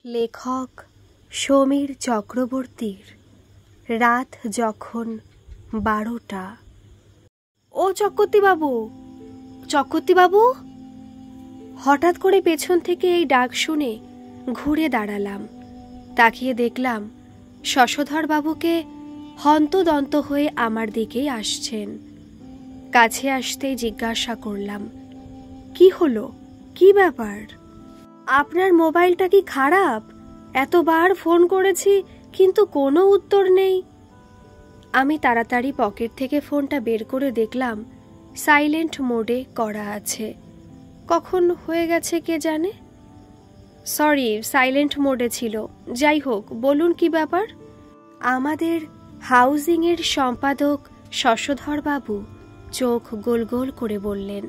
লেখক সমীর চক্রবর্তীর রাত যখন 12টা। ও চক্রবর্তীবাবু, চক্রবর্তীবাবু! হঠাৎ করে পেছন থেকে এই ডাক শুনে ঘুরে দাঁড়ালাম। তাকিয়ে দেখলাম শশধরবাবুকে হন্তদন্ত হয়ে আমার দিকেই আসছেন। কাছে আসতেই জিজ্ঞাসা করলাম, কি হলো, কি ব্যাপার? আপনার মোবাইলটা কি খারাপ? এতবার ফোন করেছি কিন্তু কোনো উত্তর নেই। আমি তাড়াতাড়ি পকেট থেকে ফোনটা বের করে দেখলাম সাইলেন্ট মোডে করা আছে। কখন হয়ে গেছে কে জানে। সরি, সাইলেন্ট মোডে ছিল। যাই হোক, বলুন কি ব্যাপার? আমাদের হাউজিংয়ের সম্পাদক শশধরবাবু চোখ গোল গোল করে বললেন,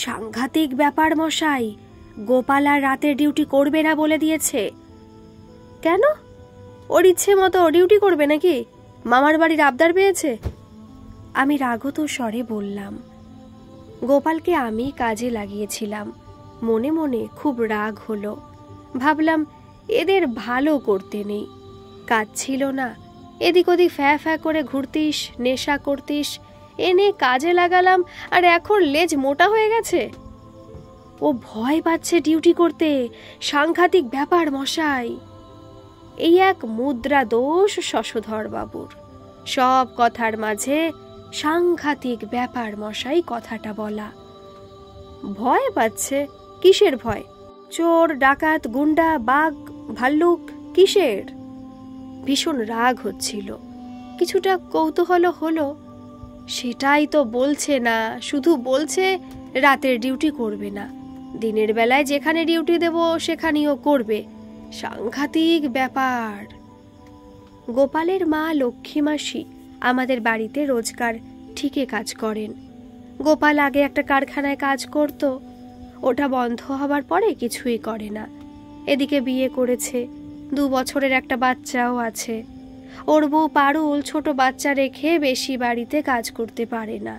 সাংঘাতিক ব্যাপার মশাই, গোপাল আর রাতের ডিউটি করবে না বলে দিয়েছে। কেন? ওর ইচ্ছে মতো ডিউটি করবে নাকি? মামার বাড়ির আবদার পেয়েছে? আমি রাগত স্বরে বললাম। গোপালকে আমি কাজে লাগিয়েছিলাম। মনে মনে খুব রাগ হলো। ভাবলাম এদের ভালো করতে নেই, কাজ ছিল না, এদিক ওদিক ফ্যা ফ্যা করে ঘুরতিস, নেশা করতিস, এনে কাজে লাগালাম আর এখন লেজ মোটা হয়ে গেছে। ও ভয় পাচ্ছে ডিউটি করতে। সাংঘাতিক ব্যাপার মশাই। এই এক মুদ্রা দোষ শশধরবাবুর। সব কথার মাঝে সাংঘাতিক ব্যাপার মশাই কথাটা বলা। ভয় পাচ্ছে? কিসের ভয়? চোর, ডাকাত, গুন্ডা, বাঘ, ভাল্লুক, কিসের? ভীষণ রাগ হচ্ছিল। কিছুটা কৌতূহল হলো। সেটাই তো বলছে না, শুধু বলছে রাতের ডিউটি করবে না, দিনের বেলায় যেখানে ডিউটি দেব সেখানেও করবে। সাংঘাতিক ব্যাপার। গোপালের মা লক্ষ্মী মাসি আমাদের বাড়িতে রোজকার ঠিকই কাজ করেন। গোপাল আগে একটা কারখানায় কাজ করত, ওটা বন্ধ হবার পরে কিছুই করে না। এদিকে বিয়ে করেছে, 2 বছরের একটা বাচ্চাও আছে। ওর বউ পারুল ছোট বাচ্চা রেখে বেশি বাড়িতে কাজ করতে পারে না।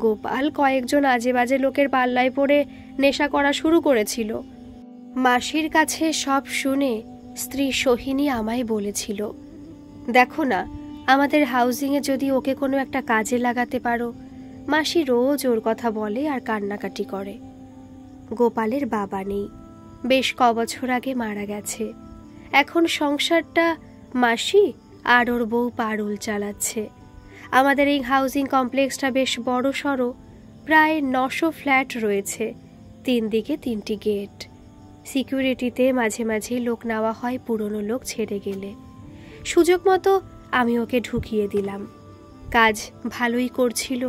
গোপাল কয়েকজন আজে বাজে লোকের পাল্লায় পড়ে নেশা করা শুরু করেছিল। মাসির কাছে সব শুনে স্ত্রী সোহিনী আমায় বলেছিল, দেখো না, আমাদের হাউজিংয়ে যদি ওকে কোনো একটা কাজে লাগাতে পারো। মাসি রোজ ওর কথা বলে আর কান্নাকাটি করে। গোপালের বাবা নেই, বেশ কবছর আগে মারা গেছে। এখন সংসারটা মাসি আর ওর বউ পারুল চালাচ্ছে। আমাদের এই হাউজিং কমপ্লেক্সটা বেশ বড় সড়ো, প্রায় 900 ফ্ল্যাট রয়েছে, 3 দিকে 3টি গেট। সিকিউরিটিতে মাঝে মাঝে লোক নেওয়া হয় পুরনো লোক ছেড়ে গেলে। সুযোগ মতো আমি ওকে ঢুকিয়ে দিলাম। কাজ ভালোই করছিল।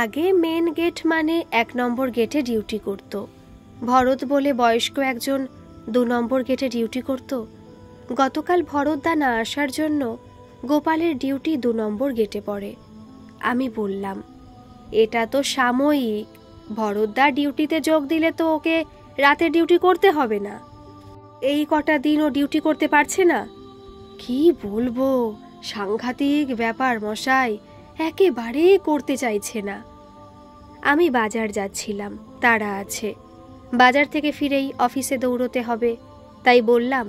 আগে মেন গেট মানে 1 নম্বর গেটে ডিউটি করত। ভরত বলে বয়স্ক একজন 2 নম্বর গেটে ডিউটি করত। গতকাল ভরতদা না আসার জন্য গোপালের ডিউটি 2 নম্বর গেটে পড়ে। আমি বললাম, এটা তো সাময়িক, ভরতদা ডিউটিতে যোগ দিলে তো ওকে রাতে ডিউটি করতে হবে না। এই কটা দিন ও ডিউটি করতে পারছে না। কি বলবো, সাংঘাতিক ব্যাপার মশাই, একেবারে করতে চাইছে না। আমি বাজার যাচ্ছিলাম, তাড়া আছে। বাজার থেকে ফিরেই অফিসে দৌড়তে হবে, তাই বললাম,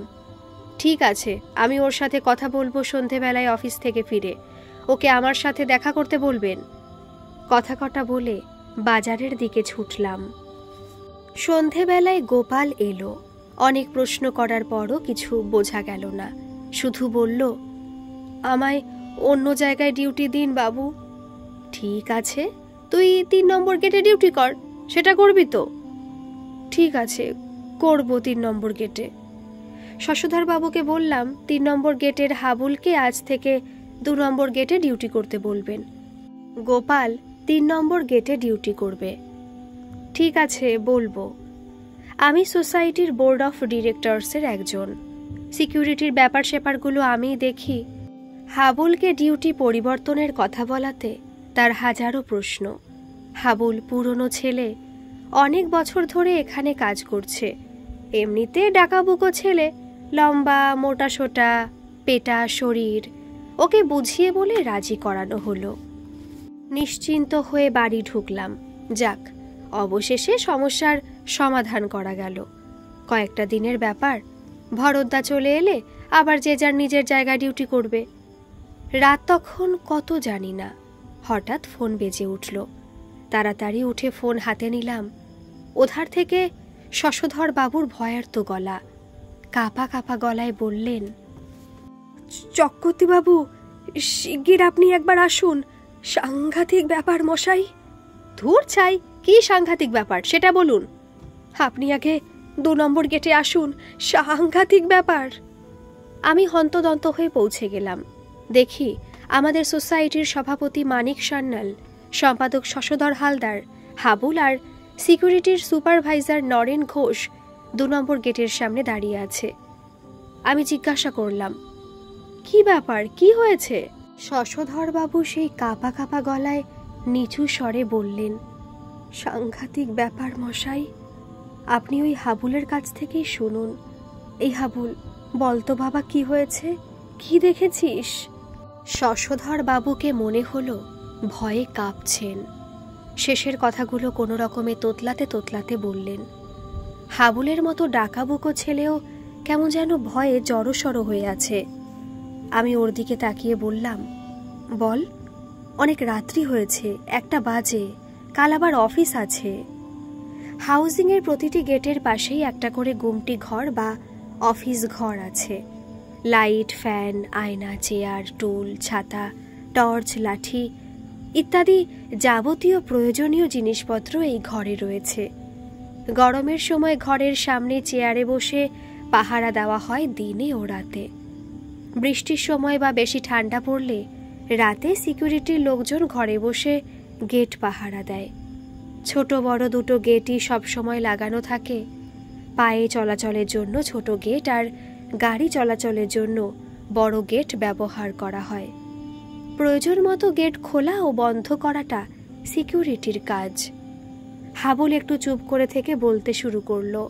ঠিক আছে, আমি ওর সাথে কথা বলবো সন্ধেবেলায় অফিস থেকে ফিরে। ওকে আমার সাথে দেখা করতে বলবেন। কথা কটা বলে বাজারের দিকে ছুটলাম। সন্ধেবেলায় গোপাল এলো। অনেক প্রশ্ন করার পরও কিছু বোঝা গেল না। শুধু বলল, আমায় অন্য জায়গায় ডিউটি দিন বাবু। ঠিক আছে, তুই 3 নম্বর গেটে ডিউটি কর, সেটা করবি তো? ঠিক আছে, করব 3 নম্বর গেটে। শশধরবাবুকে বললাম 3 নম্বর গেটের হাবুলকে আজ থেকে 2 নম্বর গেটে ডিউটি করতে বলবেন। গোপাল 3 নম্বর গেটে ডিউটি করবে। ঠিক আছে, বলবো। আমি সোসাইটির বোর্ড অফ ডিরেক্টরসের একজন। সিকিউরিটির ব্যাপার স্যাপারগুলো আমিই দেখি। হাবুলকে ডিউটি পরিবর্তনের কথা বলাতে তার হাজারো প্রশ্ন। হাবুল পুরনো ছেলে, অনেক বছর ধরে এখানে কাজ করছে। এমনিতে ডাকাবুকো ছেলে, লম্বা, মোটা সোটা, পেটা শরীর। ওকে বুঝিয়ে বলে রাজি করানো হলো। নিশ্চিন্ত হয়ে বাড়ি ঢুকলাম। যাক, অবশেষে সমস্যার সমাধান করা গেল। কয়েকটা দিনের ব্যাপার, ভরদ্দা চলে এলে আবার যে যার নিজের জায়গায় ডিউটি করবে। রাত তখন কত জানি না। হঠাৎ ফোন বেজে উঠল। তাড়াতাড়ি উঠে ফোন হাতে নিলাম। ওধার থেকে শশধর বাবুর ভয়ার্ত গলা। কাঁপা কাঁপা গলায় বললেন, চক্রবর্তীবাবু, শিগগির আপনি একবার আসুন, সাংঘাতিক ব্যাপার মশাই। ধুর ছাই, কি সাংঘাতিক ব্যাপার সেটা বলুন। আপনি আগে 2 নম্বর গেটে আসুন, সাংঘাতিক ব্যাপার। আমি হন্তদন্ত হয়ে পৌঁছে গেলাম। দেখি আমাদের সোসাইটির সভাপতি মানিক সান্যাল, সম্পাদক শশধর হালদার, হাবুল আর সিকিউরিটির সুপারভাইজার নরেন ঘোষ 2 নম্বর গেটের সামনে দাঁড়িয়ে আছে। আমি জিজ্ঞাসা করলাম, কি ব্যাপার, কি হয়েছে? শশধর বাবু সেই কাঁপা কাঁপা গলায় নিচু স্বরে বললেন, সাংঘাতিক ব্যাপার মশাই, আপনি ওই হাবুলের কাছ থেকেই শুনুন। এই হাবুল, বলতো বাবা কি হয়েছে, কি দেখেছিস? শশধর বাবুকে মনে হলো ভয়ে কাঁপছেন। শেষের কথাগুলো কোনো রকমে তোতলাতে তোতলাতে বললেন। হাবুলের মতো ডাকাবুকো ছেলেও কেমন যেন ভয়ে জড়সড় হয়ে আছে। আমি ওর দিকে তাকিয়ে বললাম, বল, অনেক রাত্রি হয়েছে, 1টা বাজে, কাল আবার অফিস আছে। হাউজিংয়ের প্রতিটি গেটের পাশেই একটা করে গুমটি ঘর বা অফিস ঘর আছে। লাইট, ফ্যান, আয়না, চেয়ার, টুল, ছাতা, টর্চ, লাঠি ইত্যাদি যাবতীয় প্রয়োজনীয় জিনিসপত্র এই ঘরে রয়েছে। গরমের সময় ঘরের সামনে চেয়ারে বসে পাহারা দেওয়া হয় দিনে ও রাতে। বৃষ্টির সময় বা বেশি ঠান্ডা পড়লে রাতে সিকিউরিটির লোকজন ঘরে বসে গেট পাহারা দেয়। ছোট বড় 2টো গেটই সবসময় লাগানো থাকে। পায়ে চলাচলের জন্য ছোট গেট আর গাড়ি চলাচলের জন্য বড় গেট ব্যবহার করা হয়। প্রয়োজন মতো গেট খোলা ও বন্ধ করাটা সিকিউরিটির কাজ। হাবুল একটু চুপ করে থেকে বলতে শুরু করলো,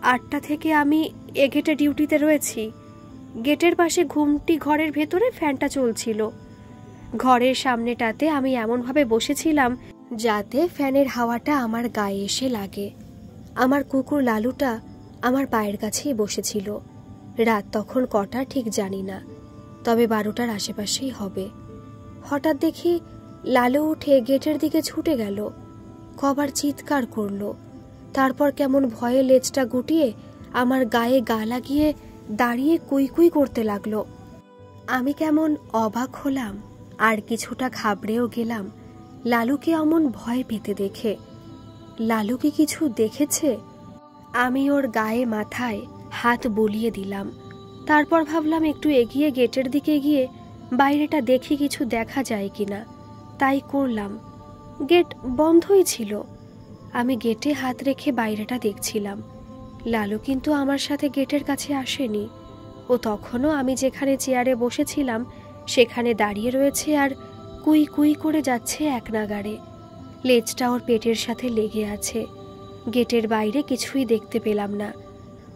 8টা থেকে আমি এ গেটে ডিউটিতে রয়েছি। গেটের পাশে ঘুমটি ঘরের ভেতরে ফ্যানটা চলছিল। ঘরের সামনেটাতে আমি এমনভাবে বসেছিলাম যাতে ফ্যানের হাওয়াটা আমার গায়ে এসে লাগে। আমার কুকুর লালুটা আমার পায়ের কাছেই বসেছিল। রাত তখন কটা ঠিক জানি না, তবে 12টার আশেপাশেই হবে। হঠাৎ দেখি লালু উঠে গেটের দিকে ছুটে গেল। কবার চিৎকার করলো, তারপর কেমন ভয়ে লেজটা গুটিয়ে আমার গায়ে গা লাগিয়ে দাঁড়িয়ে কুই করতে লাগলো। আমি কেমন অবাক হলাম আর কিছুটা ঘাবড়েও গেলাম লালুকে অমন ভয় পেতে দেখে। লালু কি কিছু দেখেছে? আমি ওর গায়ে মাথায় হাত বুলিয়ে দিলাম। তারপর ভাবলাম একটু এগিয়ে গেটের দিকে গিয়ে বাইরেটা দেখি কিছু দেখা যায় কিনা। তাই করলাম। গেট বন্ধই ছিল। আমি গেটে হাত রেখে বাইরেটা দেখছিলাম। লালু কিন্তু আমার সাথে গেটের কাছে আসেনি। ও তখনও আমি যেখানে চেয়ারে বসেছিলাম সেখানে দাঁড়িয়ে রয়েছে আর কুই করে যাচ্ছে এক নাগাড়ে। লেজটা ওর পেটের সাথে লেগে আছে। গেটের বাইরে কিছুই দেখতে পেলাম না।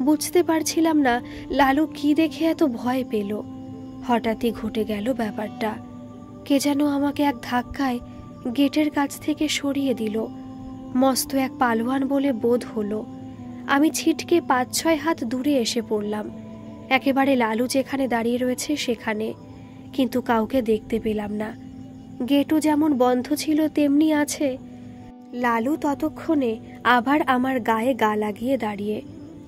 বুঝতে পারছিলাম না লালু কি দেখে এত ভয় পেল। হঠাৎই ঘটে গেল ব্যাপারটা। কে যেন আমাকে এক ধাক্কায় গেটের কাছ থেকে সরিয়ে দিল। মস্ত এক পালোয়ান বলে বোধ হলো। আমি ছিটকে 5-6 হাত দূরে এসে পড়লাম, একেবারে লালু যেখানে দাঁড়িয়ে রয়েছে সেখানে। কিন্তু কাউকে দেখতে পেলাম না। গেটও যেমন বন্ধ ছিল তেমনি আছে। লালু ততক্ষণে আবার আমার গায়ে গা লাগিয়ে দাঁড়িয়ে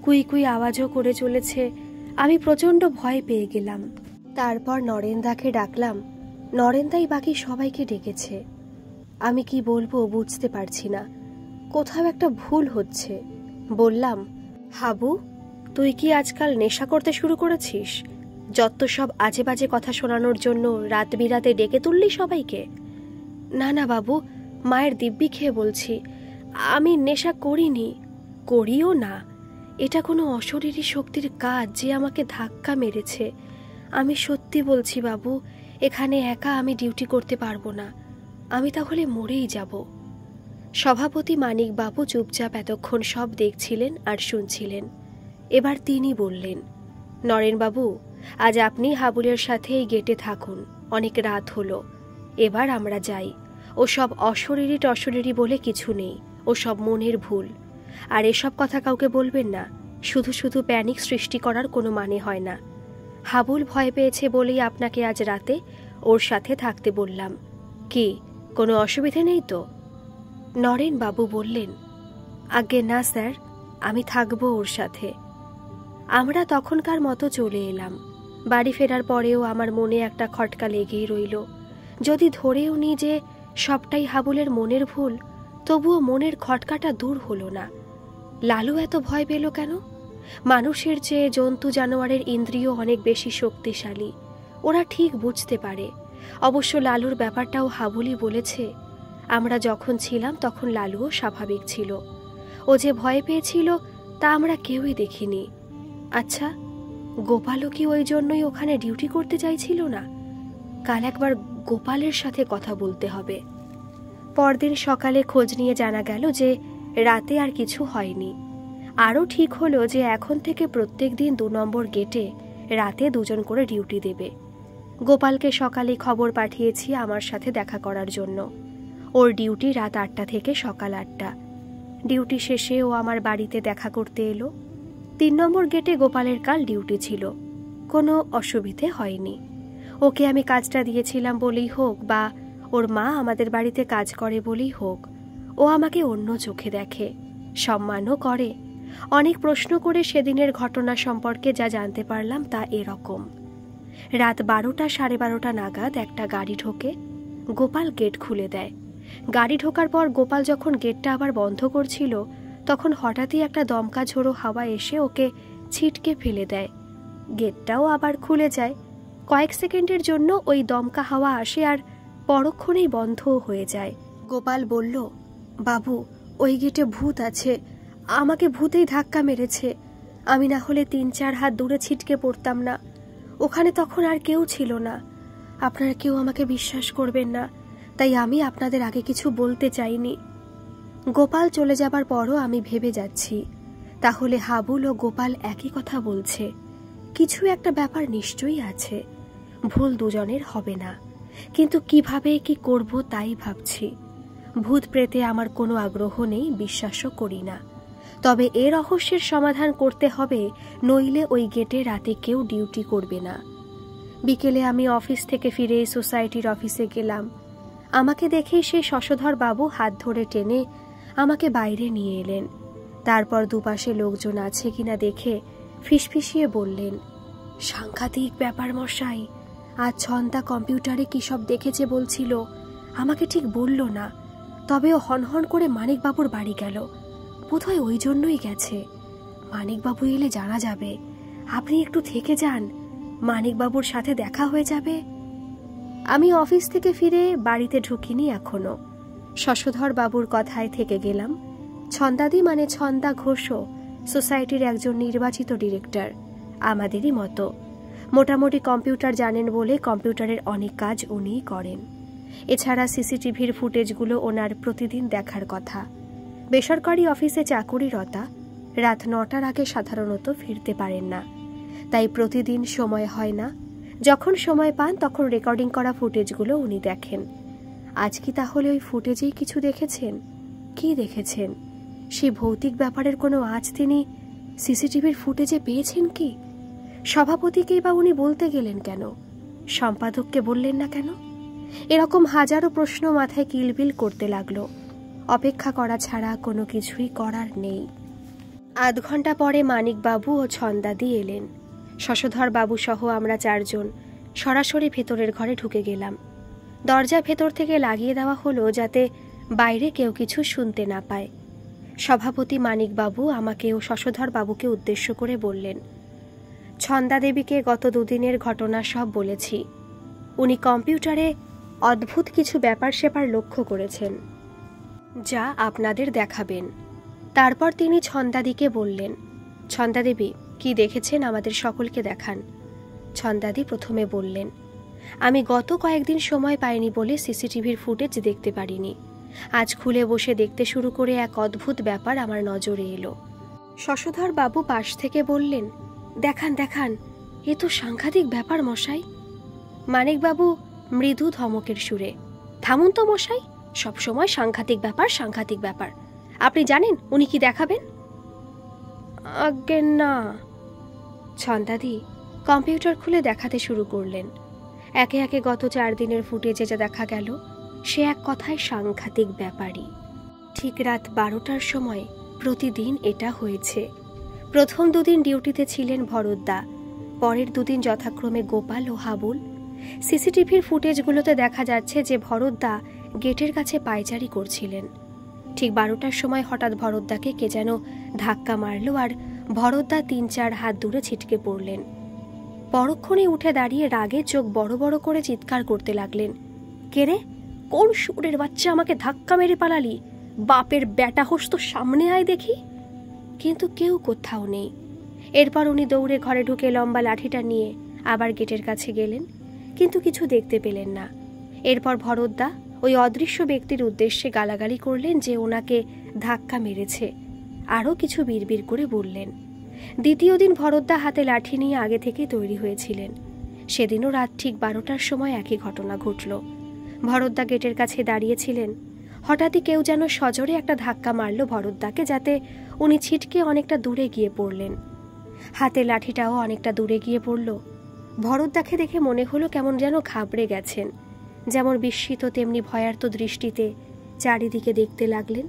কুই আওয়াজও করে চলেছে। আমি প্রচণ্ড ভয় পেয়ে গেলাম। তারপর নরেনদাকে ডাকলাম। নরেনদাই বাকি সবাইকে ডেকেছে। আমি কি বলবো বুঝতে পারছি না। কোথাও একটা ভুল হচ্ছে। বললাম, হাবু, তুই কি আজকাল নেশা করতে শুরু করেছিস? যত সব আজে বাজে কথা শোনানোর জন্য রাত বিরাতে ডেকে তুললি সবাইকে। না বাবু, মায়ের দিব্যি খেয়ে বলছি, আমি নেশা করিনি, করিও না। এটা কোনো অশরীরী শক্তির কাজ যে আমাকে ধাক্কা মেরেছে। আমি সত্যি বলছি বাবু, এখানে একা আমি ডিউটি করতে পারবো না। আমি তাহলে মরেই যাব। সভাপতি মানিক বাবু চুপচাপ এতক্ষণ সব দেখছিলেন আর শুনছিলেন। এবার তিনি বললেন, নরেনবাবু, আজ আপনি হাবুলের সাথে এই গেটে থাকুন। অনেক রাত হলো, এবার আমরা যাই। ও সব অশরীরী টশরীরী বলে কিছু নেই, ও সব মনের ভুল। আর এসব কথা কাউকে বলবেন না, শুধু শুধু প্যানিক সৃষ্টি করার কোনো মানে হয় না। হাবুল ভয় পেয়েছে বলেই আপনাকে আজ রাতে ওর সাথে থাকতে বললাম। কি কোনো অসুবিধে নেই তো? নরেন বাবু বললেন, আজ্ঞে না স্যার, আমি থাকবো ওর সাথে। আমরা তখনকার মতো চলে এলাম। বাড়ি ফেরার পরেও আমার মনে একটা খটকা লেগেই রইল। যদি ধরেও নি যে সবটাই হাবুলের মনের ভুল, তবুও মনের খটকাটা দূর হলো না। লালু এত ভয় পেল কেন? মানুষের চেয়ে জন্তু জানোয়ারের ইন্দ্রিয় অনেক বেশি শক্তিশালী, ওরা ঠিক বুঝতে পারে। অবশ্য লালুর ব্যাপারটাও হাবুলই বলেছে। আমরা যখন ছিলাম তখন লালুও স্বাভাবিক ছিল। ও যে ভয় পেয়েছিল তা আমরা কেউই দেখিনি। আচ্ছা, গোপালও কি ওই জন্যই ওখানে ডিউটি করতে চাইছিল না? কাল একবার গোপালের সাথে কথা বলতে হবে। পরদিন সকালে খোঁজ নিয়ে জানা গেল যে রাতে আর কিছু হয়নি। আরও ঠিক হলো যে এখন থেকে প্রত্যেক দিন 2 নম্বর গেটে রাতে 2 জন করে ডিউটি দেবে। গোপালকে সকালে খবর পাঠিয়েছি আমার সাথে দেখা করার জন্য। ওর ডিউটি রাত 8টা থেকে সকাল 8টা। ডিউটি শেষে ও আমার বাড়িতে দেখা করতে এলো। 3 নম্বর গেটে গোপালের কাল ডিউটি ছিল। কোনো অসুবিধে হয়নি। ওকে আমি কাজটা দিয়েছিলাম বলেই হোক বা ওর মা আমাদের বাড়িতে কাজ করে বলেই হোক, ও আমাকে অন্য চোখে দেখে, সম্মানও করে। অনেক প্রশ্ন করে সেদিনের ঘটনা সম্পর্কে যা জানতে পারলাম তা এরকম। রাত 12টা 12:30 নাগাদ একটা গাড়ি ঢোকে। গোপাল গেট খুলে দেয়। গাড়ি ঢোকার পর গোপাল যখন গেটটা আবার বন্ধ করছিল, তখন হঠাৎই একটা দমকা ঝোড়ো হাওয়া এসে ওকে ছিটকে ফেলে দেয়। গেটটাও আবার খুলে যায়। কয়েক সেকেন্ডের জন্য ওই দমকা হাওয়া আসে আর পরক্ষণেই বন্ধও হয়ে যায়। গোপাল বলল, বাবু, ওই গেটে ভূত আছে, আমাকে ভূতেই ধাক্কা মেরেছে। আমি না হলে 3-4 হাত দূরে ছিটকে পড়তাম না। ওখানে তখন আর কেউ ছিল না। আপনারা কেউ আমাকে বিশ্বাস করবেন না, তাই আমি আপনাদের আগে কিছু বলতে চাইনি। গোপাল চলে যাবার পরও আমি ভেবে যাচ্ছি, তাহলে হাবুল ও গোপাল একই কথা বলছে। কিছু একটা ব্যাপার নিশ্চয়ই আছে। ভুল দুজনের হবে না, কিন্তু কিভাবে কি করব তাই ভাবছি। ভূত প্রেতে আমার কোনো আগ্রহ নেই, বিশ্বাসও করি না। তবে এ রহস্যের সমাধান করতে হবে, নইলে ওই গেটে রাতে কেউ ডিউটি করবে না। বিকেলে আমি অফিস থেকে ফিরে সোসাইটির অফিসে গেলাম। আমাকে দেখে সে শশধর বাবু হাত ধরে টেনে আমাকে বাইরে নিয়ে এলেন। তারপর দুপাশে লোকজন আছে কিনা দেখে ফিসফিসিয়ে বললেন, সাংঘাতিক ব্যাপার মশাই, আজ ছন্দা কম্পিউটারে কি সব দেখেছে বলছিল। আমাকে ঠিক বলল না, তবে ও হনহন করে মানিকবাবুর বাড়ি গেল। বোধহয় ওই জন্যই গেছে। মানিকবাবু এলে জানা যাবে। আপনি একটু থেকে যান, মানিকবাবুর সাথে দেখা হয়ে যাবে। আমি অফিস থেকে ফিরে বাড়িতে ঢুকিনি এখনো। শশধর বাবুর কথায় থেকে গেলাম। ছন্দাদি মানে ছন্দা ঘোষও সোসাইটির একজন নির্বাচিত ডিরেক্টর, আমাদেরই মতো। মোটামুটি কম্পিউটার জানেন বলে কম্পিউটারের অনেক কাজ উনিই করেন। এছাড়া সিসিটিভির ফুটেজগুলো ওনার প্রতিদিন দেখার কথা। বেসরকারি অফিসে চাকুরিরতা, রাত 9টার আগে সাধারণত ফিরতে পারেন না, তাই প্রতিদিন সময় হয় না। যখন সময় পান তখন রেকর্ডিং করা ফুটেজগুলো উনি দেখেন। আজ কি তাহলে ওই ফুটেজেই কিছু দেখেছেন? কি দেখেছেন? সেই ভৌতিক ব্যাপারের কোনো আজ তিনি সিসিটিভির ফুটেজে পেয়েছেন কি? সভাপতিকেই বা উনি বলতে গেলেন কেন? সম্পাদককে বললেন না কেন? এরকম হাজারো প্রশ্ন মাথায় কিলবিল করতে লাগলো। অপেক্ষা করা ছাড়া কোনো কিছুই করার নেই। আধ ঘন্টা পরে মানিকবাবু ও ছন্দাদি এলেন। শশধর বাবু সহ আমরা 4 জন সরাসরি ভেতরের ঘরে ঢুকে গেলাম। দরজা ভেতর থেকে লাগিয়ে দেওয়া হলো যাতে বাইরে কেউ কিছু শুনতে না পায়। সভাপতি মানিকবাবু আমাকে ও শশধর বাবুকে উদ্দেশ্য করে বললেন, ছন্দা দেবীকে গত 2 দিনের ঘটনা সব বলেছি। উনি কম্পিউটারে অদ্ভুত কিছু ব্যাপার স্যাপার লক্ষ্য করেছেন, যা আপনাদের দেখাবেন। তারপর তিনি ছন্দাদিকে বললেন, ছন্দা দেবী কি দেখেছেন আমাদের সকলকে দেখান। ছন্দাদি প্রথমে বললেন, আমি গত কয়েকদিন সময় পাইনি বলে সিসিটিভির ফুটেজ দেখতে পারিনি। আজ খুলে বসে দেখতে শুরু করে এক অদ্ভুত ব্যাপার আমার নজরে এলো। শশধর বাবু পাশ থেকে বললেন, দেখান দেখান, এ তো সাংঘাতিক ব্যাপার মশাই। মানিকবাবু মৃদু ধমকের সুরে, থামুন তো মশাই, সবসময় সাংঘাতিক ব্যাপার সাংঘাতিক ব্যাপার। আপনি জানেন উনি কি দেখাবেন? আজ্ঞে না। ছন্দাদি কম্পিউটার খুলে দেখাতে শুরু করলেন। একে একে গত 4 দিনের ফুটেজে যা দেখা গেল সে এক কথায় সাংঘাতিক ব্যাপারই। ঠিক রাত 12টার সময় প্রতিদিন এটা হয়েছে। প্রথম 2 দিন ডিউটিতে ছিলেন ভরতদা, পরের 2 দিন যথাক্রমে গোপাল ও হাবুল। সিসিটিভির ফুটেজগুলোতে দেখা যাচ্ছে যে ভরতদা গেটের কাছে পায়চারি করছিলেন। ঠিক 12টার সময় হঠাৎ ভরতদাকে কে যেন ধাক্কা মারল আর ভরতদা 3-4 হাত দূরে ছিটকে পড়লেন। পরক্ষণে উঠে দাঁড়িয়ে রাগে চোখ বড় বড় করে চিৎকার করতে লাগলেন, কে রে, কোন শুয়োরের বাচ্চা আমাকে ধাক্কা মেরে পালালি? বাপের বেটা হোস তো সামনে আয় দেখি। কিন্তু কেউ কোথাও নেই। এরপর উনি দৌড়ে ঘরে ঢুকে লম্বা লাঠিটা নিয়ে আবার গেটের কাছে গেলেন, কিন্তু কিছু দেখতে পেলেন না। এরপর ভরতদা ওই অদৃশ্য ব্যক্তির উদ্দেশ্যে গালাগালি করলেন যে ওনাকে ধাক্কা মেরেছে, আরও কিছু বিড়বিড় করে বললেন। দ্বিতীয় দিন ভরতদা হাতে লাঠি নিয়ে আগে থেকেই তৈরি হয়েছিলেন। সেদিনও রাত ঠিক 12টার সময় একই ঘটনা ঘটল। ভরতদা গেটের কাছে দাঁড়িয়েছিলেন। হঠাৎই কেউ যেন সজোরে একটা ধাক্কা মারল ভরতদাকে, যাতে উনি ছিটকে অনেকটা দূরে গিয়ে পড়লেন। হাতে লাঠিটাও অনেকটা দূরে গিয়ে পড়ল। ভরতদাকে দেখে মনে হলো কেমন যেন ঘাবড়ে গেছেন। যেমন বিস্মিত তেমনি ভয়ার্ত দৃষ্টিতে চারিদিকে দেখতে লাগলেন।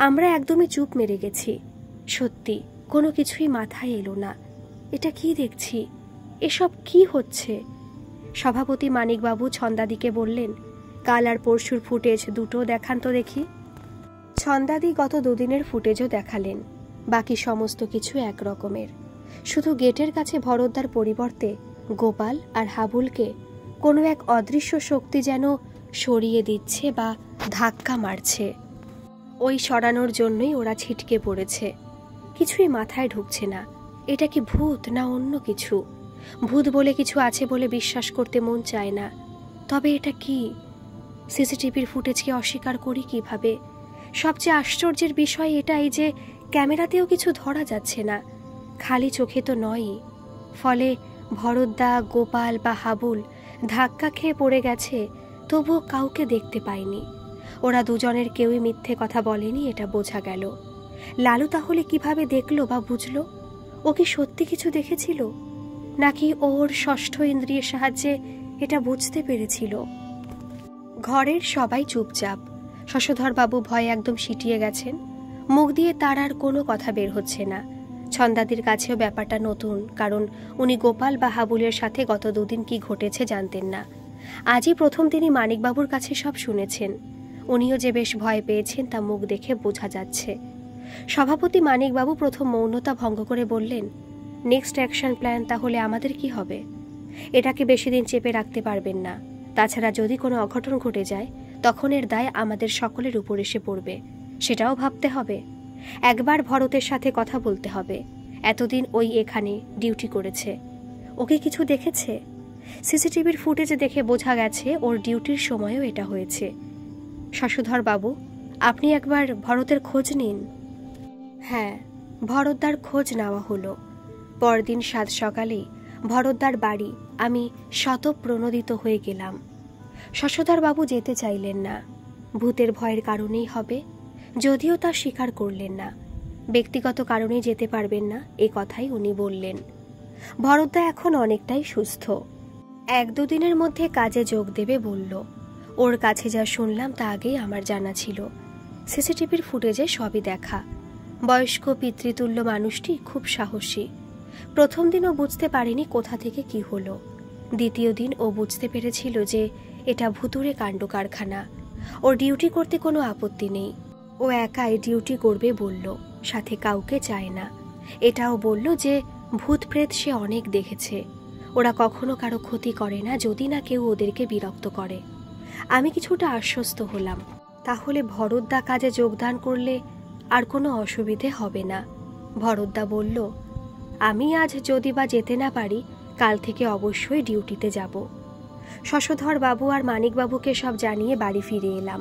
আমরা একদমই চুপ মেরে গেছি। সত্যি কোনো কিছুই মাথায় এলো না। এটা কি দেখছি? এসব কি হচ্ছে? সভাপতি মানিকবাবু ছন্দাদিকে বললেন, কাল আর পরশুর ফুটেজ দুটো দেখান তো দেখি। ছন্দাদি গত 2 দিনের ফুটেজও দেখালেন। বাকি সমস্ত কিছু এক রকমের। শুধু গেটের কাছে ভরতদার পরিবর্তে গোপাল আর হাবুলকে কোনো এক অদৃশ্য শক্তি যেন সরিয়ে দিচ্ছে বা ধাক্কা মারছে। ওই সরানোর জন্যই ওরা ছিটকে পড়েছে। কিছুই মাথায় ঢুকছে না। এটা কি ভূত না অন্য কিছু? ভূত বলে কিছু আছে বলে বিশ্বাস করতে মন চায় না। তবে এটা কি? সিসিটিভির ফুটেজকে অস্বীকার করি কিভাবে? সবচেয়ে আশ্চর্যের বিষয় এটাই যে ক্যামেরাতেও কিছু ধরা যাচ্ছে না, খালি চোখে তো নয়ই। ফলে ভরতদা, গোপাল বা হাবুল ধাক্কা খেয়ে পড়ে গেছে, তবুও কাউকে দেখতে পায়নি। ওরা দুজনের কেউই মিথ্যে কথা বলেনি, এটা বোঝা গেল। লালু তাহলে কিভাবে দেখলো বা বুঝলো? ও কি সত্যি কিছু দেখেছিল, নাকি ওর ষষ্ঠ ইন্দ্রিয়ের সাহায্যে এটা বুঝতে পেরেছিল? ঘরের সবাই চুপচাপ। শশধরবাবু ভয়ে একদম সিটিয়ে গেছেন। মুখ দিয়ে তার আর কোনো কথা বের হচ্ছে না। ছন্দাদির কাছেও ব্যাপারটা নতুন, কারণ উনি গোপাল বা হাবুলের সাথে গত 2 দিন কি ঘটেছে জানতেন না। আজই প্রথম তিনি মানিকবাবুর কাছে সব শুনেছেন। উনিও যে বেশ ভয় পেয়েছেন তা মুখ দেখে বোঝা যাচ্ছে। সভাপতি মানিকবাবু প্রথম মৌনতা ভঙ্গ করে বললেন, নেক্সট অ্যাকশন প্ল্যান তাহলে আমাদের কি হবে? এটাকে বেশি দিন চেপে রাখতে পারবেন না। তাছাড়া যদি কোনো অঘটন ঘটে যায় তখন এর দায় আমাদের সকলের উপর এসে পড়বে, সেটাও ভাবতে হবে। একবার ভরতের সাথে কথা বলতে হবে। এতদিন ওই এখানে ডিউটি করেছে, ওকে কিছু দেখেছে? সিসিটিভির ফুটেজে দেখে বোঝা গেছে ওর ডিউটির সময়ও এটা হয়েছে। শশধর বাবু, আপনি একবার ভরতের খোঁজ নিন। হ্যাঁ, ভরতদার খোঁজ নেওয়া হলো। পরদিন 7 সকালেই ভরতদার বাড়ি আমি শতপ্রণোদিত হয়ে গেলাম। শশধর বাবু যেতে চাইলেন না। ভূতের ভয়ের কারণেই হবে, যদিও তা স্বীকার করলেন না। ব্যক্তিগত কারণেই যেতে পারবেন না, এ কথাই উনি বললেন। ভরতদা এখন অনেকটাই সুস্থ। 1-2 দিনের মধ্যে কাজে যোগ দেবে বলল। ওর কাছে যা শুনলাম তা আগেই আমার জানা ছিল। সিসিটিভির ফুটেজে সবই দেখা। বয়স্ক পিতৃতুল্য মানুষটি খুব সাহসী। প্রথম দিন ও বুঝতে পারেনি কোথা থেকে কি হলো। দ্বিতীয় দিন ও বুঝতে পেরেছিল যে এটা ভুতুড়ে কাণ্ড কারখানা। ওর ডিউটি করতে কোনো আপত্তি নেই। ও একাই ডিউটি করবে বলল, সাথে কাউকে চায় না। এটাও বলল যে ভূত প্রেত সে অনেক দেখেছে, ওরা কখনো কারো ক্ষতি করে না যদি না কেউ ওদেরকে বিরক্ত করে। আমি কিছুটা আশ্বস্ত হলাম। তাহলে ভরতদা কাজে যোগদান করলে আর কোনো অসুবিধে হবে না। ভরতদা বলল, আমি আজ যদি বা যেতে না পারি কাল থেকে অবশ্যই ডিউটিতে যাব। শশধর বাবু আর মানিকবাবুকে সব জানিয়ে বাড়ি ফিরে এলাম।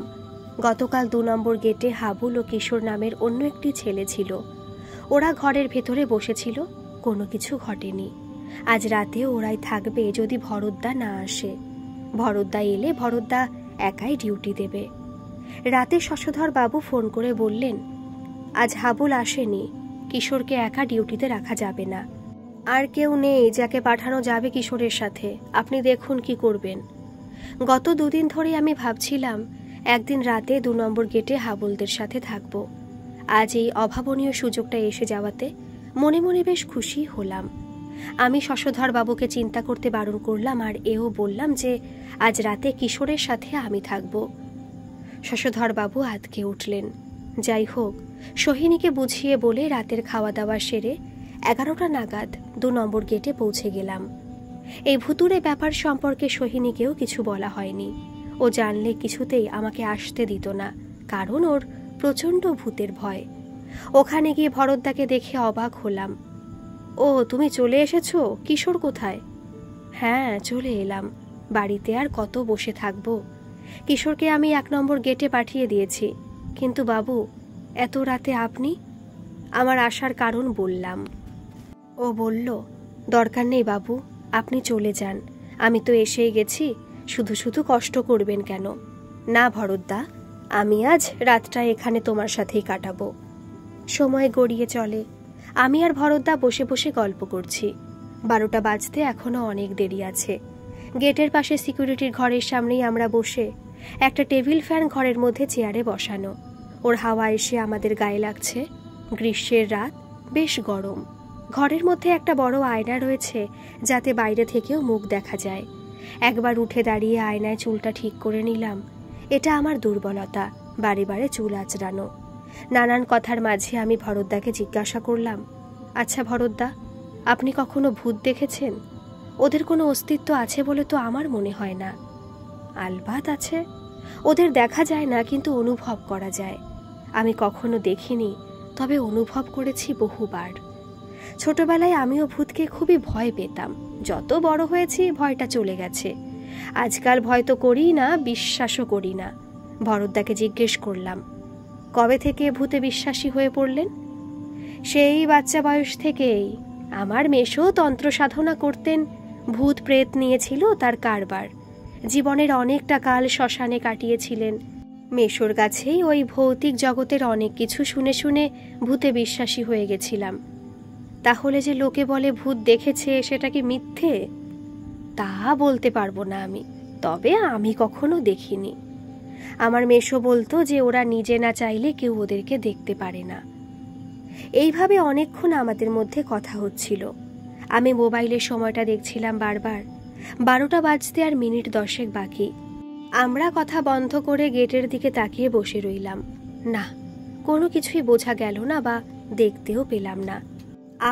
গতকাল 2 নম্বর গেটে হাবুল ও কিশোর নামের অন্য একটি ছেলে ছিল। ওরা ঘরের ভেতরে বসেছিল, কোনো কিছু ঘটেনি। আজ রাতে ওরাই থাকবে যদি ভরতদা না আসে। ভরতদা এলে ভরতদা একাই ডিউটি দেবে। রাতে শশধর বাবু ফোন করে বললেন, আজ হাবুল আসেনি, কিশোরকে একা ডিউটিতে রাখা যাবে না। আর কেউ নেই যাকে পাঠানো যাবে কিশোরের সাথে। আপনি দেখুন কি করবেন। গত 2 দিন ধরে আমি ভাবছিলাম একদিন রাতে 2 নম্বর গেটে হাবলদের সাথে থাকব। আজ এই অভাবনীয় সুযোগটা এসে যাওয়াতে মনে মনে বেশ খুশি হলাম। আমি শশধর বাবুকে চিন্তা করতে বারণ করলাম, আর এও বললাম যে আজ রাতে কিশোরের সাথে আমি থাকব। শশধর বাবু আতকে উঠলেন। যাই হোক, সোহিনীকে বুঝিয়ে বলে রাতের খাওয়া দাওয়া সেরে 11টা নাগাদ 2 নম্বর গেটে পৌঁছে গেলাম। এই ভুতুড়ে ব্যাপার সম্পর্কে সোহিনীকেও কিছু বলা হয়নি। ও জানলে কিছুতেই আমাকে আসতে দিত না, কারণ ওর প্রচণ্ড ভূতের ভয়। ওখানে গিয়ে ভরতদাকে দেখে অবাক হলাম। ও, তুমি চলে এসেছো? কিশোর কোথায়? হ্যাঁ, চলে এলাম। বাড়িতে আর কত বসে থাকবো? কিশোরকে আমি 1 নম্বর গেটে পাঠিয়ে দিয়েছি। কিন্তু বাবু, এত রাতে আপনি? আমার আসার কারণ বললাম। ও বলল, দরকার নেই বাবু, আপনি চলে যান। আমি তো এসেই গেছি, শুধু শুধু কষ্ট করবেন কেন? না ভরতদা, আমি আজ রাতটা এখানে তোমার সাথেই কাটাবো। সময় গড়িয়ে চলে। আমি আর ভরতদা বসে বসে গল্প করছি। 12টা বাজতে এখনো অনেক দেরি আছে। গেটের পাশে সিকিউরিটির ঘরের সামনেই আমরা বসে। একটা টেবিল ফ্যান ঘরের মধ্যে চেয়ারে বসানো। ওর হাওয়া এসে আমাদের গায়ে লাগছে। গ্রীষ্মের রাত, বেশ গরম। ঘরের মধ্যে একটা বড় আয়না রয়েছে, যাতে বাইরে থেকেও মুখ দেখা যায়। একবার উঠে দাঁড়িয়ে আয়নায় চুলটা ঠিক করে নিলাম। এটা আমার দুর্বলতা, বারে বারে চুল আঁচড়ানো। নানান কথার মাঝে আমি ভরতদাকে জিজ্ঞাসা করলাম, আচ্ছা ভরতদা, আপনি কখনো ভূত দেখেছেন? ওদের কোনো অস্তিত্ব আছে বলে তো আমার মনে হয় না। আলবাত আছে। ওদের দেখা যায় না, কিন্তু অনুভব করা যায়। আমি কখনো দেখিনি, তবে অনুভব করেছি বহুবার। ছোটবেলায় আমিও ভূতকে খুবই ভয় পেতাম। যত বড় হয়েছি ভয়টা চলে গেছে। আজকাল ভয় তো করি না, বিশ্বাসও করি না। ভরতদাকে জিজ্ঞেস করলাম, কবে থেকে ভূতে বিশ্বাসী হয়ে পড়লেন? সেই বাচ্চা বয়স থেকেই। আমার মেশো তন্ত্র সাধনা করতেন, ভূত প্রেত নিয়েছিল তার কারবার। জীবনের অনেকটা কাল শ্মশানে কাটিয়েছিলেন। মেশোর কাছেই ওই ভৌতিক জগতের অনেক কিছু শুনে শুনে ভূতে বিশ্বাসী হয়ে গেছিলাম। তাহলে যে লোকে বলে ভূত দেখেছে, সেটা কি মিথ্যে? তা বলতে পারবো না আমি, তবে আমি কখনো দেখিনি। আমার মেশো বলতো যে ওরা নিজে না চাইলে কেউ ওদেরকে দেখতে পারে না। এইভাবে অনেকক্ষণ আমাদের মধ্যে কথা হচ্ছিল। আমি মোবাইলের সময়টা দেখছিলাম বারবার। 12টা বাজতে আর মিনিট 10 বাকি। আমরা কথা বন্ধ করে গেটের দিকে তাকিয়ে বসে রইলাম। না, কোনো কিছুই বোঝা গেল না বা দেখতেও পেলাম না।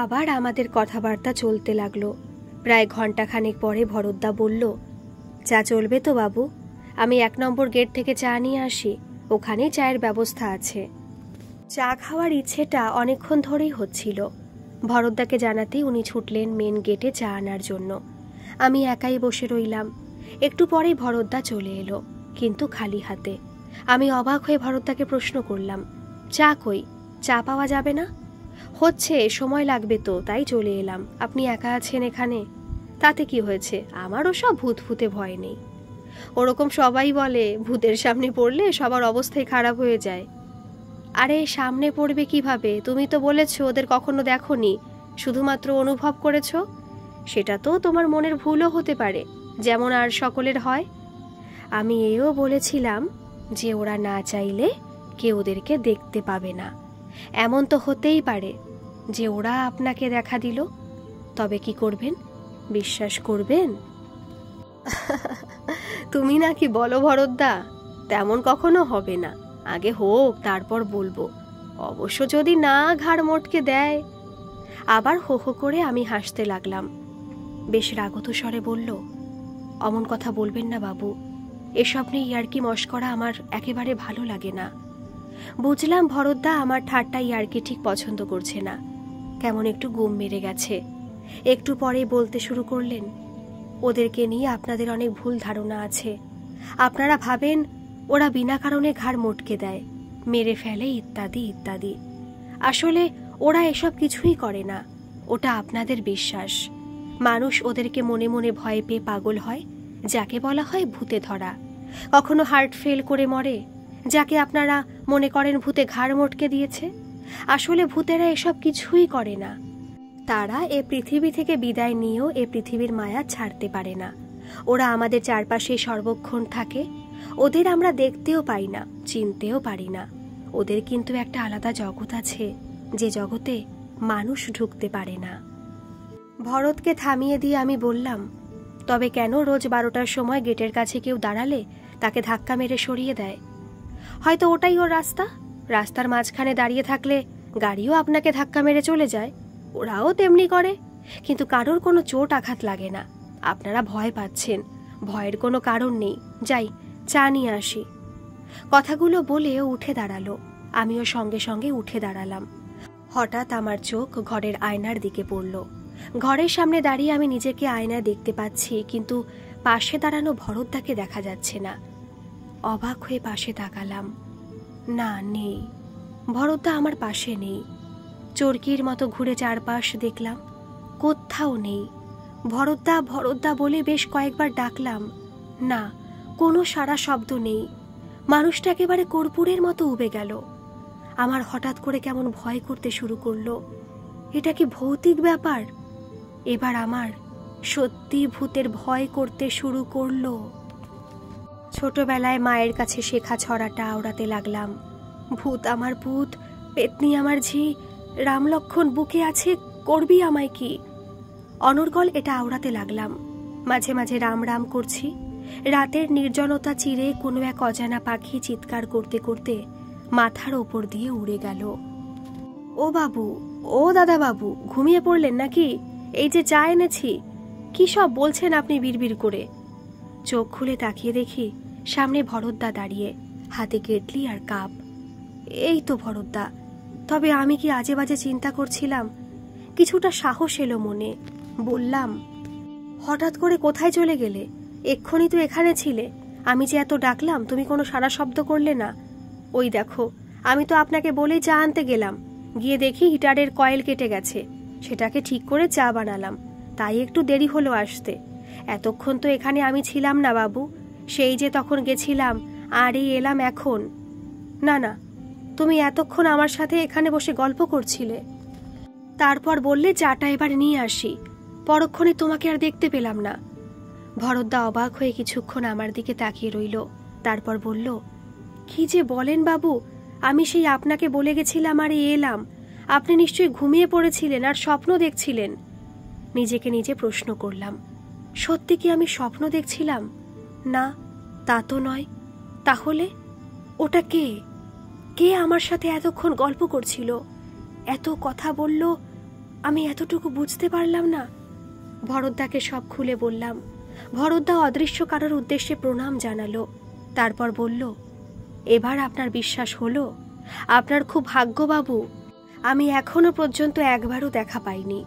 আবার আমাদের কথাবার্তা চলতে লাগলো। প্রায় ঘন্টাখানেক পরে ভরতদা বলল, চা চলবে তো বাবু? আমি 1 নম্বর গেট থেকে চা নিয়ে আসি, ওখানে চায়ের ব্যবস্থা আছে। চা খাওয়ার ইচ্ছেটা অনেকক্ষণ ধরেই হচ্ছিল। ভরতদাকে জানাতেই উনি ছুটলেন মেন গেটে চা আনার জন্য। আমি একাই বসে রইলাম। একটু পরেই ভরতদা চলে এলো, কিন্তু খালি হাতে। আমি অবাক হয়ে ভরতদাকে প্রশ্ন করলাম, চা কই? চা পাওয়া যাবে না? হচ্ছে, সময় লাগবে তো, তাই চলে এলাম। আপনি একা আছেন এখানে, তাতে কি হয়েছে? আমারও সব ভূত ভূতে ভয় নেই। ওরকম সবাই বলে, ভূতের সামনে পড়লে সবার অবস্থাই খারাপ হয়ে যায়। আরে সামনে পড়বে কিভাবে? তুমি তো বলেছো ওদের কখনো দেখোনি, শুধুমাত্র অনুভব করেছো। সেটা তো তোমার মনের ভুলও হতে পারে, যেমন আর সকলের হয়। আমি এও বলেছিলাম যে ওরা না চাইলে কেউ ওদেরকে দেখতে পাবে না। এমন তো হতেই পারে যে ওরা আপনাকে দেখা দিল। তবে কি করবেন? বিশ্বাস করবেন? তুমি নাকি বলো ভরতদা? তেমন কখনো হবে না, আগে হোক তারপর বলবো। অবশ্য যদি না ঘাড় মোটকে দেয়। আবার হো হো করে আমি হাসতে লাগলাম। বেশ রাগত স্বরে বলল, অমন কথা বলবেন না বাবু। এসব নিয়ে ইয়ার্কি মশকরা আমার একেবারে ভালো লাগে না। বুঝলাম ভরতদা আমার ঠাট্টা ইয়ার্কি ঠিক পছন্দ করছে না। কেমন একটু গুম মেরে গেছে। একটু পরে বলতে শুরু করলেন, ওদেরকে নিয়ে আপনাদের অনেক ভুল ধারণা আছে। আপনারা ভাবেন ওরা বিনা কারণে ঘাড় মোটকে দেয়, মেরে ফেলে, ইত্যাদি ইত্যাদি। আসলে ওরা এসব কিছুই করে না, ওটা আপনাদের বিশ্বাস। মানুষ ওদেরকে মনে মনে ভয় পেয়ে পাগল হয়, যাকে বলা হয় ভূতে ধরা। কখনো হার্ট ফেল করে মরে, যাকে আপনারা মনে করেন ভূতে ঘাড় মোটকে দিয়েছে। আসলে ভূতেরা এসব কিছুই করে না। তারা এ পৃথিবী থেকে বিদায় নিয়েও এ পৃথিবীর মায়া ছাড়তে পারে না। ওরা আমাদের চারপাশে সর্বক্ষণ থাকে। ওদের আমরা দেখতেও পাই না, চিনতেও পারি না। ওদের কিন্তু একটা আলাদা জগৎ আছে, যে জগতে মানুষ ঢুকতে পারে না। ভরতকে থামিয়ে দিয়ে আমি বললাম, তবে কেন রোজ 12টার সময় গেটের কাছে কেউ দাঁড়ালে তাকে ধাক্কা মেরে সরিয়ে দেয়? হয়তো ওটাই ওর রাস্তা। রাস্তার মাঝখানে দাঁড়িয়ে থাকলে গাড়িও আপনাকে ধাক্কা মেরে চলে যায়। ওরাও তেমনি করে, কিন্তু কারোর কোনো চোট আঘাত লাগে না। আপনারা ভয় পাচ্ছেন, ভয়ের কোনো কারণ নেই। যাই, চা নিয়ে আসি। কথাগুলো বলে ও উঠে দাঁড়ালো। আমিও সঙ্গে সঙ্গে উঠে দাঁড়ালাম। হঠাৎ আমার চোখ ঘরের আয়নার দিকে পড়ল। ঘরের সামনে দাঁড়িয়ে আমি নিজেকে আয়নায় দেখতে পাচ্ছি, কিন্তু পাশে দাঁড়ানো ভরতদাকে দেখা যাচ্ছে না। অবাক হয়ে পাশে তাকালাম। না, নেই, ভরতদা আমার পাশে নেই। চরকির মতো ঘুরে চারপাশ দেখলাম, কোথাও নেই। ভরতদা ভরতদা বলে বেশ কয়েকবার ডাকলাম, না, কোনো সাড়া শব্দ নেই। মানুষটা একেবারে কর্পূরের মতো উবে গেল। আমার হঠাৎ করে কেমন ভয় করতে শুরু করলো। এটা কি ভৌতিক ব্যাপার? এবার আমার সত্যি ভূতের ভয় করতে শুরু করলো। ছোটবেলায় মায়ের কাছে শেখা ছড়াটা আওড়াতে লাগলাম। ভূত আমার ভূত, পেতনি আমার ঝি, রামলক্ষণ বুকে আছে, করবি আমায় কি? অনর্গল এটা আওড়াতে লাগলাম। মাঝে মাঝে রাম রাম করছি। রাতের নির্জনতা চিরে কোনো এক অজানা পাখি চিৎকার করতে করতে মাথার ওপর দিয়ে উড়ে গেল। ও বাবু, ও দাদা বাবু, ঘুমিয়ে পড়লেন নাকি? এই যে চা এনেছি। কি সব বলছেন আপনি বিড়বিড় করে? চোখ খুলে তাকিয়ে দেখি সামনে ভরতদা দাঁড়িয়ে, হাতে কেটলি আর কাপ। এই তো ভরতদা। তবে আমি কি আজে বাজে চিন্তা করছিলাম? কিছুটা সাহস এলো মনে। বললাম, হঠাৎ করে কোথায় চলে গেলে? এক্ষুনি তো এখানে ছিলে। আমি যে এত ডাকলাম, তুমি কোনো সাড়া শব্দ করলে না। ওই দেখো, আমি তো আপনাকে বলেই চা আনতে গেলাম। গিয়ে দেখি হিটারের কয়েল কেটে গেছে। সেটাকে ঠিক করে চা বানালাম, তাই একটু দেরি হলো আসতে। এতক্ষণ তো এখানে আমি ছিলাম না বাবু। সেই যে তখন গেছিলাম, আর এই এলাম এখন। না না, তুমি এতক্ষণ আমার সাথে এখানে বসে গল্প করছিলে। তারপর বললে চাটা এবার নিয়ে আসি। পরক্ষণে তোমাকে আর দেখতে পেলাম না। ভরতদা অবাক হয়ে কিছুক্ষণ আমার দিকে তাকিয়ে রইল। তারপর বলল, কি যে বলেন বাবু, আমি সেই আপনাকে বলে গেছিলাম আর এলাম। আপনি নিশ্চয়ই ঘুমিয়ে পড়েছিলেন আর স্বপ্ন দেখছিলেন। নিজেকে নিজে প্রশ্ন করলাম, সত্যি কি আমি স্বপ্ন দেখছিলাম? না, তা তো নয়। তাহলে ওটা কে? কে আমার সাথে এতক্ষণ গল্প করছিল, এত কথা বলল? আমি এতটুকু বুঝতে পারলাম না। ভরতদাকে সব খুলে বললাম। ভরতদা অদৃশ্য কারোর উদ্দেশ্যে প্রণাম জানালো। তারপর বলল, এবার আপনার বিশ্বাস হলো? আপনার খুব ভাগ্য বাবু। আমি এখনো পর্যন্ত একবারও দেখা পাইনি।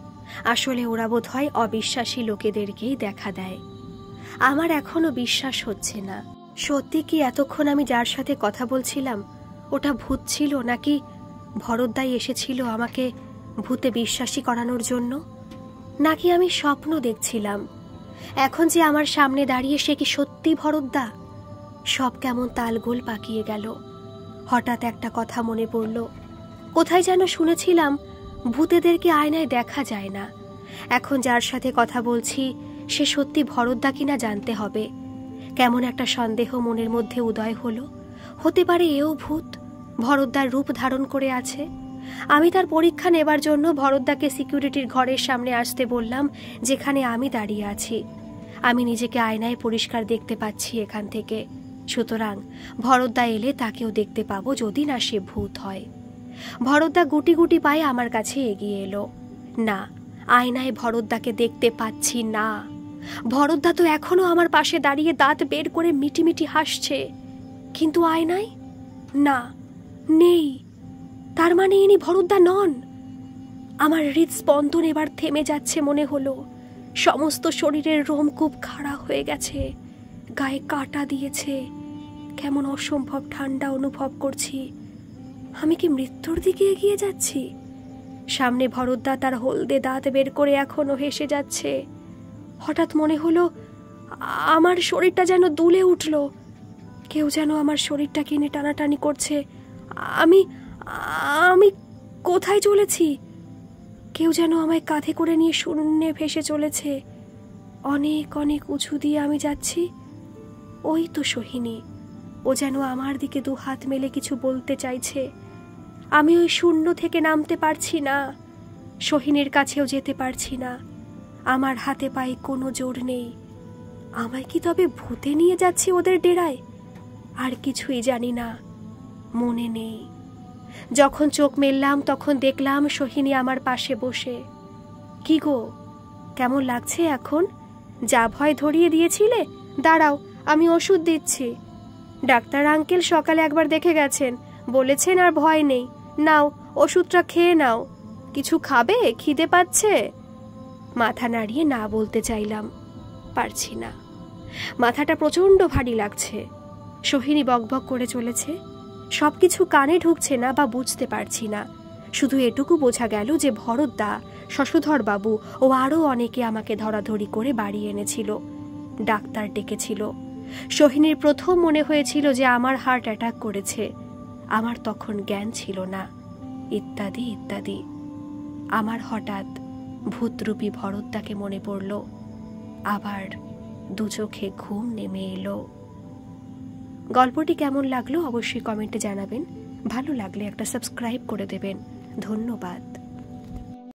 আসলে ওরা বোধ হয় অবিশ্বাসী লোকেদেরকেই দেখা দেয়। আমার এখনো বিশ্বাস হচ্ছে না। সত্যি কি এতক্ষণ আমি যার সাথে কথা বলছিলাম ওটা ভূত ছিল, নাকি ভরতদাই এসেছিল আমাকে ভূতে বিশ্বাসী করানোর জন্য? নাকি আমি স্বপ্ন দেখছিলাম? এখন যে আমার সামনে দাঁড়িয়ে, সে কি সত্যি ভরতদা? সব কেমন তালগোল পাকিয়ে গেল। হঠাৎ একটা কথা মনে পড়ল। কোথায় যেন শুনেছিলাম ভূতেদেরকে আয়নায় দেখা যায় না। এখন যার সাথে কথা বলছি সে সত্যি ভরতদা কিনা জানতে হবে। কেমন একটা সন্দেহ মনের মধ্যে উদয় হলো। হতে পারে এও ভূত, ভরতদার রূপ ধারণ করে আছে। আমি তার পরীক্ষা নেবার জন্য ভরতদাকে সিকিউরিটির ঘরের সামনে আসতে বললাম, যেখানে আমি দাঁড়িয়ে আছি। আমি নিজেকে আয়নায় পরিষ্কার দেখতে পাচ্ছি এখান থেকে। সুতরাং ভরতদা এলে তাকেও দেখতে পাবো, যদি না সে ভূত হয়। ভরতদা গুটি গুটি পায়ে আমার কাছে এগিয়ে এলো। না, আয়নায় ভরতদাকে দেখতে পাচ্ছি না। ভরতদা তো এখনো আমার পাশে দাঁড়িয়ে দাঁত বের করে মিটিমিটি হাসছে, কিন্তু আয়নায় না, নেই। তার মানে ইনি ভরতদা নন। আমার হৃদস্পন্দন এবার থেমে যাচ্ছে মনে হলো। সমস্ত শরীরের রোমকূপ খাড়া হয়ে গেছে, গায়ে কাঁটা দিয়েছে। কেমন অসম্ভব ঠান্ডা অনুভব করছি। আমি কি মৃত্যুর দিকে এগিয়ে যাচ্ছি? সামনে ভরতদা তার হলদে দাঁত বের করে এখনো হেসে যাচ্ছে। হঠাৎ মনে হলো আমার শরীরটা যেন দুলে উঠল। কেউ যেন আমার শরীরটা কিনে টানাটানি করছে। আমি আমি কোথায় চলেছি? কেউ যেন আমায় কাঁধে করে নিয়ে শূন্যে ভেসে চলেছে। অনেক অনেক উঁচু দিয়ে আমি যাচ্ছি। ওই তো সোহিনী, ও যেন আমার দিকে দুহাত মেলে কিছু বলতে চাইছে। আমি ওই শূন্য থেকে নামতে পারছি না, সোহিনীর কাছেও যেতে পারছি না। আমার হাতে পায়ে কোনো জোর নেই। আমায় কি তবে ভূতে নিয়ে যাচ্ছে ওদের ডেরায়? আর কিছুই জানি না, মনে নেই। যখন চোখ মেললাম তখন দেখলাম সোহিনী আমার পাশে বসে। কি গো, কেমন লাগছে এখন? যা ভয় ধরিয়ে দিয়েছিলে, দাঁড়াও আমি ওষুধ দিচ্ছি। ডাক্তার আঙ্কেল সকালে একবার দেখে গেছেন, বলেছেন আর ভয় নেই। নাও ওষুধটা খেয়ে নাও। কিছু খাবে? খিদে পাচ্ছে? মাথা নাড়িয়ে না বলতে চাইলাম, পারছি না। মাথাটা প্রচণ্ড ভারী লাগছে। সোহিনী বকবক করে চলেছে, সবকিছু কানে ঢুকছে না বা বুঝতে পারছি না। শুধু এটুকু বোঝা গেল যে ভরতদা, শশধর বাবু ও আরও অনেকে আমাকে ধরাধরি করে বাড়ি এনেছিল, ডাক্তার ডেকেছিল। সোহিনীর প্রথম মনে হয়েছিল যে আমার হার্ট অ্যাটাক করেছে। আমার তখন জ্ঞান ছিল না, ইত্যাদি ইত্যাদি। আমার হঠাৎ ভূতরূপী ভরতদাকে মনে পড়ল। আবার দু চোখে ঘুম নেমে এলো। গল্পটি কেমন লাগলো অবশ্যই কমেন্টে জানাবেন। ভালো লাগলে একটা সাবস্ক্রাইব করে দেবেন। ধন্যবাদ।